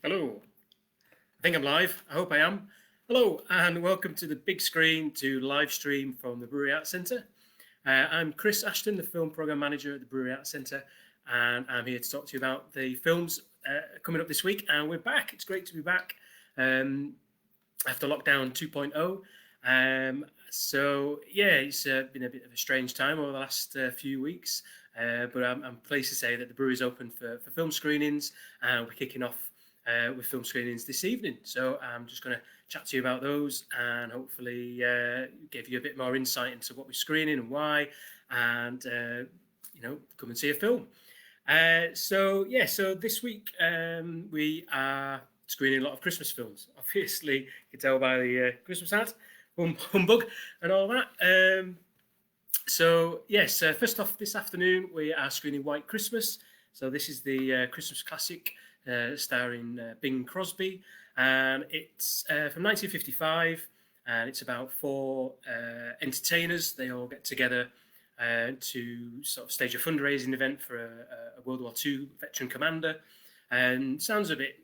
Hello, I think I'm live. I hope I am. Hello, and welcome to the big screen to live stream from the Brewery Arts Centre. I'm Chris Ashton, the film programme manager at the Brewery Arts Centre, and I'm here to talk to you about the films coming up this week. And we're back. It's great to be back after lockdown 2.0. It's been a bit of a strange time over the last few weeks, but I'm pleased to say that the brewery's open for film screenings, and we're kicking off with film screenings this evening. So I'm just going to chat to you about those and hopefully give you a bit more insight into what we're screening and why, and come and see a film. So this week we are screening a lot of Christmas films. Obviously, you can tell by the Christmas hat, humbug, and all that. First off, this afternoon we are screening White Christmas. So this is the Christmas classic starring Bing Crosby, and it's from 1955, and it's about four entertainers. They all get together to sort of stage a fundraising event for a World War II veteran commander. And sounds a bit,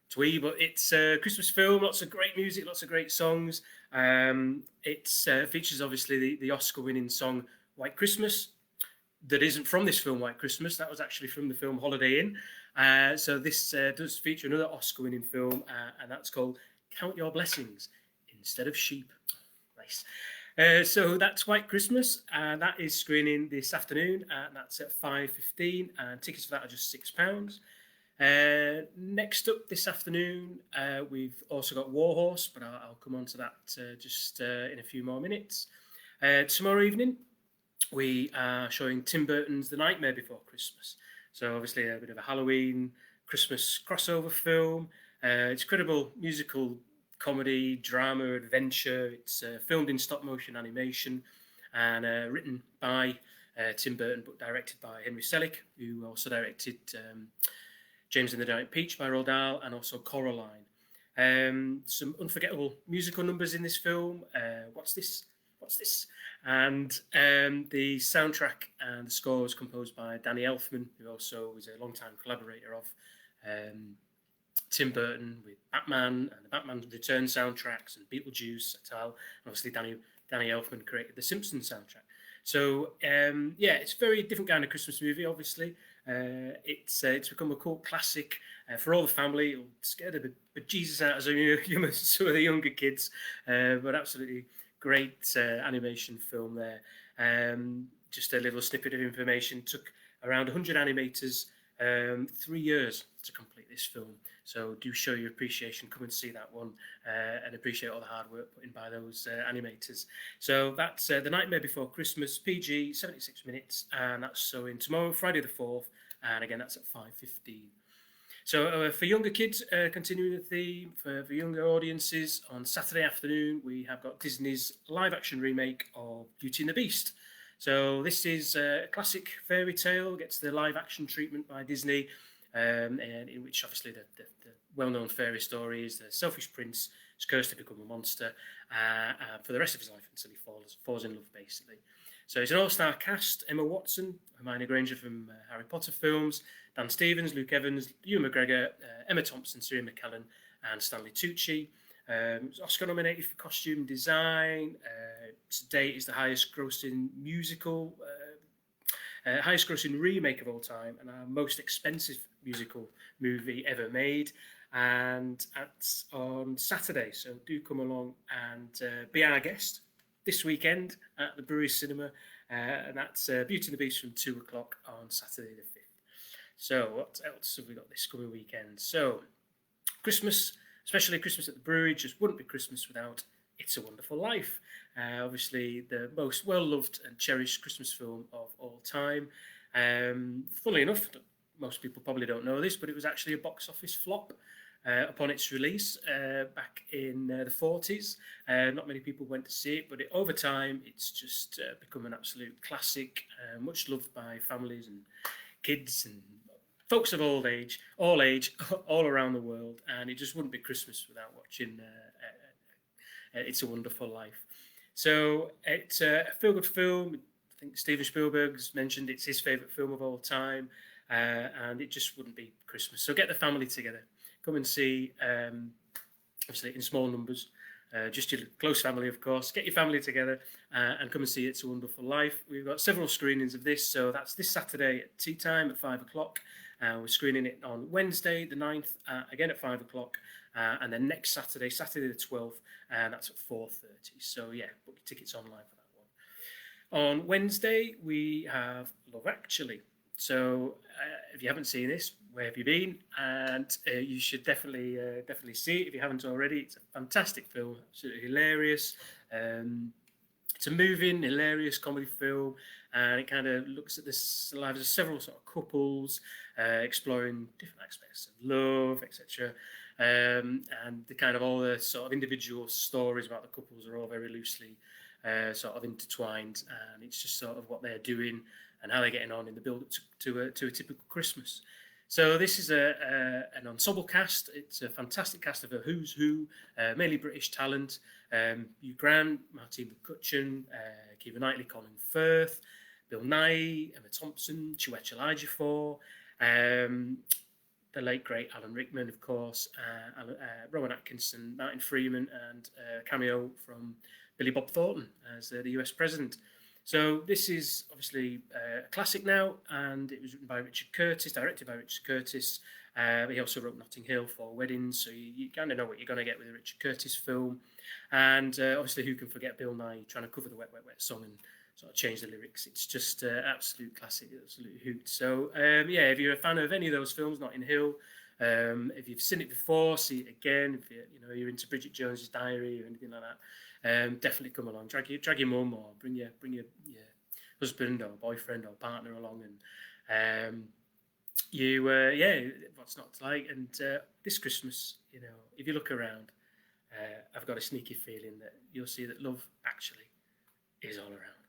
twee, but it's a Christmas film. Lots of great music, lots of great songs. It features obviously the Oscar-winning song "White Christmas." That isn't from this film, White Christmas. That was actually from the film Holiday Inn. So this does feature another Oscar-winning film, and that's called "Count Your Blessings Instead of Sheep." Nice. So that's White Christmas, and that is screening this afternoon, and that's at 5:15, and tickets for that are just £6. Next up this afternoon, we've also got Warhorse, but I'll come on to that just in a few more minutes. Tomorrow evening, we are showing Tim Burton's The Nightmare Before Christmas. So obviously a bit of a Halloween Christmas crossover film. It's incredible musical comedy, drama, adventure. It's filmed in stop motion animation and written by Tim Burton, but directed by Henry Selick, who also directed James and the Giant Peach by Roald Dahl, and also Coraline. Some unforgettable musical numbers in this film. What's This? And the soundtrack and the score was composed by Danny Elfman, who also was a long-time collaborator of Tim Burton with Batman and the Batman Return soundtracks and Beetlejuice, and obviously Danny Elfman created the Simpsons soundtrack. So it's a very different kind of Christmas movie. Obviously, it's become a cult classic for all the family. It'll scare the bejesus out of some of the younger kids, but absolutely great animation film there. Just a little snippet of information. Took around 100 animators 3 years to complete this film. So do show your appreciation. Come and see that one and appreciate all the hard work put in by those animators. So that's The Nightmare Before Christmas, PG, 76 minutes, and that's showing tomorrow, Friday the 4th, and again that's at 5:15. So for younger kids, continuing the theme, for younger audiences, on Saturday afternoon, we have got Disney's live-action remake of Beauty and the Beast. So this is a classic fairy tale, gets the live-action treatment by Disney, and in which obviously the well-known fairy story is the selfish prince is cursed to become a monster for the rest of his life until he falls in love, basically. So it's an all-star cast: Emma Watson, Hermione Granger from Harry Potter films, Dan Stevens, Luke Evans, Ewan McGregor, Emma Thompson, Ciarán McKellen, and Stanley Tucci. Oscar nominated for costume design. To date is the highest grossing remake of all time, and our most expensive musical movie ever made. And that's on Saturday, so do come along and be our guest this weekend at the Brewery Cinema, and that's Beauty and the Beast from 2 o'clock on Saturday the 5th. So what else have we got this coming weekend? So Christmas, especially Christmas at the Brewery, just wouldn't be Christmas without It's a Wonderful Life. Obviously the most well-loved and cherished Christmas film of all time. Funnily enough, most people probably don't know this, but it was actually a box office flop upon its release back in the 40s. Not many people went to see it, but over time it's just become an absolute classic, much loved by families and kids and folks of all age, all around the world, and it just wouldn't be Christmas without watching It's a Wonderful Life. So it's a feel-good film. I think Steven Spielberg's mentioned it's his favourite film of all time, and it just wouldn't be Christmas. So get the family together, come and see, obviously in small numbers, just your close family, of course. Get your family together and come and see It's a Wonderful Life. We've got several screenings of this, so that's this Saturday at tea time at 5 o'clock. We're screening it on Wednesday the 9th, again at 5 o'clock, and then next Saturday, Saturday the 12th, and that's at 4:30. So yeah, book your tickets online for that one. On Wednesday, we have Love Actually. So if you haven't seen this, where have you been? And you should definitely see it if you haven't already. It's a fantastic film, absolutely hilarious. It's a moving, hilarious comedy film, and it kind of looks at the lives of several sort of couples, exploring different aspects of love, etc. And the kind of all the sort of individual stories about the couples are all very loosely sort of intertwined, and it's just sort of what they're doing and how they're getting on in the build-up to a typical Christmas. So this is an ensemble cast. It's a fantastic cast of a who's who, mainly British talent. Hugh Grant, Martine McCutcheon, Keira Knightley, Colin Firth, Bill Nighy, Emma Thompson, Chiwetel Ejiofor, the late great Alan Rickman, of course, Rowan Atkinson, Martin Freeman, and a cameo from Billy Bob Thornton as the US president. So this is obviously a classic now, and it was written by Richard Curtis, directed by Richard Curtis. He also wrote Notting Hill, Four Weddings, so you kind of know what you're going to get with a Richard Curtis film. And obviously, who can forget Bill Nighy trying to cover the Wet, Wet, Wet song and sort of change the lyrics? It's just absolute classic, absolute hoot. So yeah, if you're a fan of any of those films, Notting Hill, if you've seen it before, see it again. If you're into Bridget Jones's Diary or anything like that, definitely come along. Drag your mum or bring your husband or boyfriend or partner along, and what's not to like. And this Christmas, if you look around, I've got a sneaky feeling that you'll see that love actually is all around.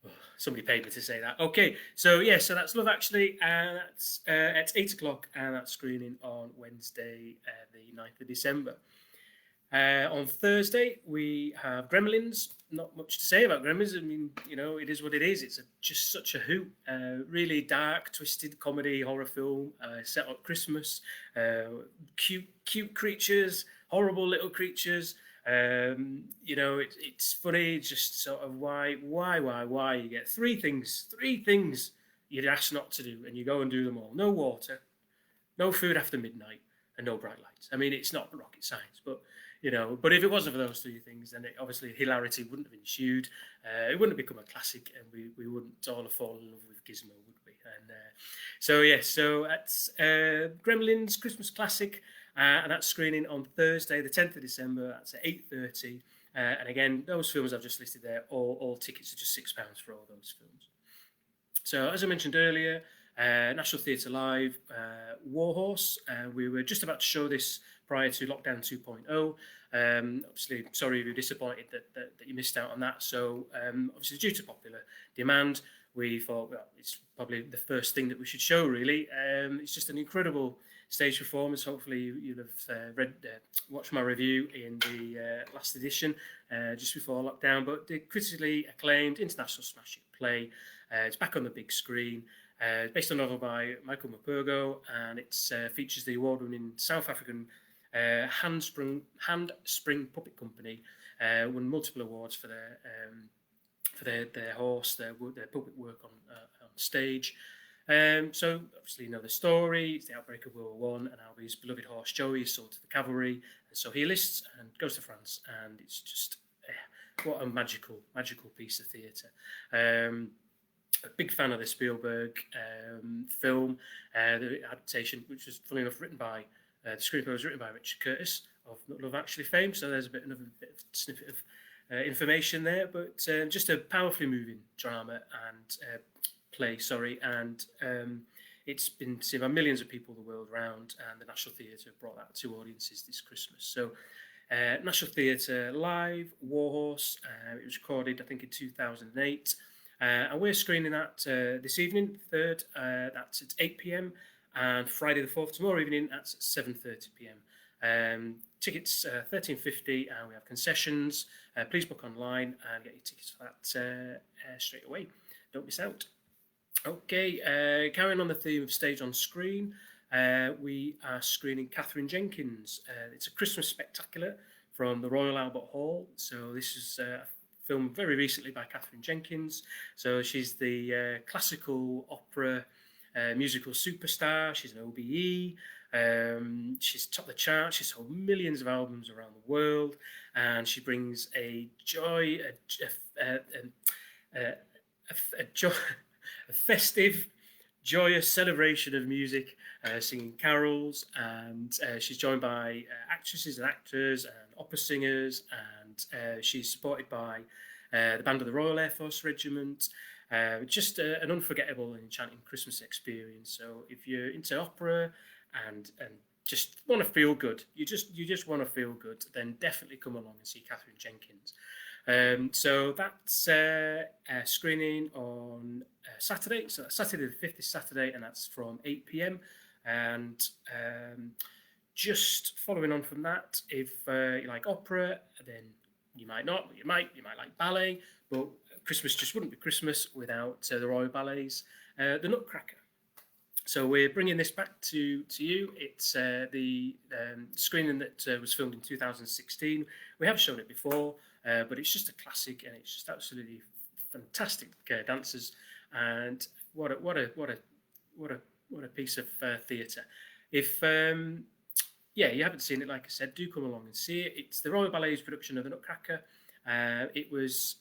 Oh, somebody paid me to say that. Okay, so that's Love Actually, and that's at 8 o'clock, and that's screening on Wednesday, the 9th of December. On Thursday, we have Gremlins. Not much to say about Gremlins. I mean, it is what it is. It's just such a hoot. Really dark, twisted comedy horror film set at Christmas. Cute creatures, horrible little creatures. It's funny. It's just sort of why? You get three things you'd ask not to do, and you go and do them all. No water, no food after midnight, and no bright lights. I mean, it's not rocket science, but if it wasn't for those three things, then obviously hilarity wouldn't have ensued. It wouldn't have become a classic, and we wouldn't all have fallen in love with Gizmo, would we? And so that's Gremlins Christmas classic, and that's screening on Thursday, the 10th of December. That's at 8:30. And again, those films I've just listed there, all tickets are just £6 for all those films. So as I mentioned earlier, National Theatre Live, Warhorse. We were just about to show this prior to Lockdown 2.0. Obviously, sorry if you're disappointed that you missed out on that. So obviously, due to popular demand, we thought, well, it's probably the first thing that we should show, really. It's just an incredible stage performance. Hopefully, you'll have watched my review in the last edition, just before lockdown. But the critically acclaimed international smash hit play. It's back on the big screen. Based on a novel by Michael Morpurgo, and it features the award-winning South African Handspring Puppet Company. Won multiple awards for their horse, their puppet work on stage. So obviously you know the story. It's the outbreak of World War I, and how his beloved horse Joey is sold to the cavalry, and so he enlists and goes to France, and it's just what a magical piece of theatre. A big fan of the Spielberg film, the adaptation, which was funny enough written by the screenplay was written by Richard Curtis of Love Actually fame. So there's another bit of snippet of information there, but just a powerfully moving drama and play. And it's been seen by millions of people the world around, and the National Theatre brought that to audiences this Christmas. So National Theatre Live, Warhorse. It was recorded, I think, in 2008. And we're screening that this evening, 3rd, that's at 8 p.m, and Friday the 4th, tomorrow evening, that's at 7:30 p.m. Tickets $13.50, and we have concessions. Please book online and get your tickets for that straight away. Don't miss out. Okay, carrying on the theme of stage on screen, we are screening Catherine Jenkins. It's a Christmas spectacular from the Royal Albert Hall. So this is a film very recently by Catherine Jenkins. So she's the classical opera musical superstar. She's an OBE. She's topped the charts. She's sold millions of albums around the world, and she brings a joy, a festive, joyous celebration of music, singing carols, and she's joined by actresses and actors and opera singers, and she's supported by the band of the Royal Air Force Regiment. Just an unforgettable and enchanting Christmas experience. So if you're into opera and just want to feel good, you just want to feel good, then definitely come along and see Catherine Jenkins. So that's a screening on Saturday. So that's Saturday the 5th is Saturday, and that's from 8 p.m. And just following on from that, if you like opera, then you might not, but you might like ballet, but Christmas just wouldn't be Christmas without the Royal Ballets, the Nutcracker. So we're bringing this back to you. It's the screening that was filmed in 2016. We have shown it before, but it's just a classic, and it's just absolutely fantastic dancers, and what a piece of theatre. If you haven't seen it, like I said, do come along and see it. It's the Royal Ballet's production of the Nutcracker. It was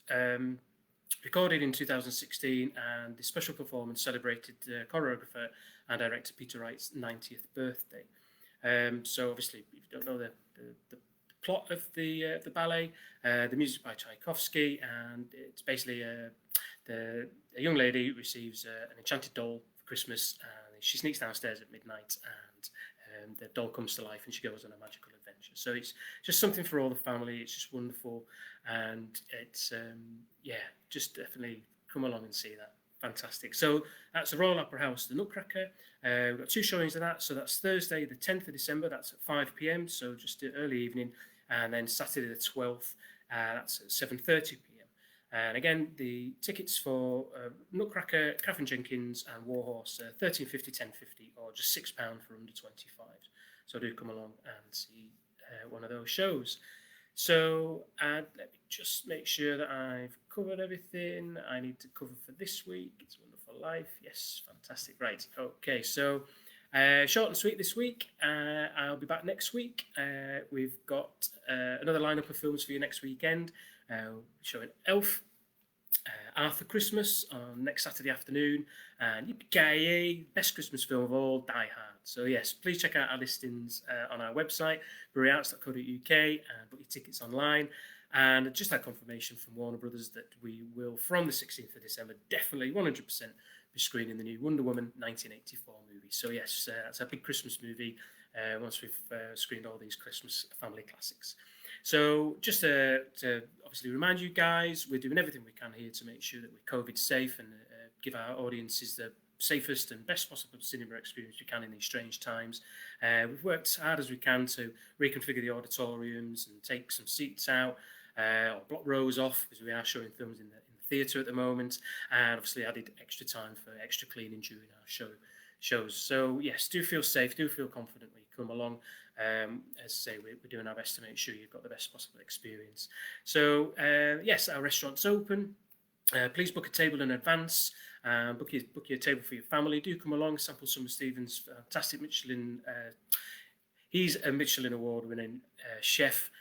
recorded in 2016, and the special performance celebrated choreographer and director Peter Wright's 90th birthday. So obviously, if you don't know the plot of the ballet, the music by Tchaikovsky, and it's basically a young lady receives an enchanted doll for Christmas, and she sneaks downstairs at midnight, and the doll comes to life, and she goes on a magical adventure. So it's just something for all the family. It's just wonderful, and it's just definitely come along and see that. Fantastic. So that's the Royal Opera House, the Nutcracker. We've got 2 showings of that. So that's Thursday, the 10th of December. That's at 5 p.m. So just an early evening. And then Saturday, the 12th. That's at 7:30 p.m. And again, the tickets for Nutcracker, Catherine Jenkins, and Warhorse are £13.50, £10.50, or just £6 for under 25. So do come along and see one of those shows. So let me just make sure that I've covered everything I need to cover for this week. It's a Wonderful Life. Yes, fantastic. Right. Okay. So short and sweet this week. I'll be back next week. We've got another lineup of films for you next weekend. Showing Elf, Arthur Christmas on next Saturday afternoon, and Yippee-ki-yay, best Christmas film of all, Die Hard. So yes, please check out our listings on our website, breweryarts.co.uk, and book your tickets online. And just had confirmation from Warner Brothers that we will, from the 16th of December, definitely 100% be screening the new Wonder Woman 1984 movie. So yes, it's a big Christmas movie once we've screened all these Christmas family classics. So just to obviously remind you guys, we're doing everything we can here to make sure that we're COVID safe and give our audiences the safest and best possible cinema experience we can in these strange times. We've worked hard as we can to reconfigure the auditoriums and take some seats out or block rows off, because we are showing films in the theatre at the moment, and obviously added extra time for extra cleaning during our shows. So yes, do feel safe, do feel confident when you come along. As I say, we're doing our best to make sure you've got the best possible experience. So yes, our restaurant's open. Please book a table in advance. Book your table for your family. Do come along, sample some of Stephen's fantastic Michelin. He's a Michelin award-winning chef.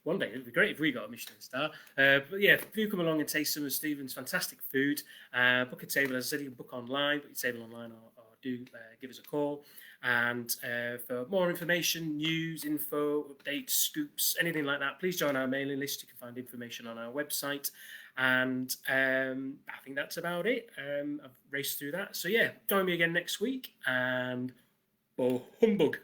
One day it'd be great if we got a Michelin star. But yeah, do come along and taste some of Stephen's fantastic food. Book a table, as I said, you can book online. Book your table online, or do give us a call. And for more information, news, info, updates, scoops, anything like that, please join our mailing list. You can find information on our website. And I think that's about it. I've raced through that. So yeah, join me again next week, and oh, humbug.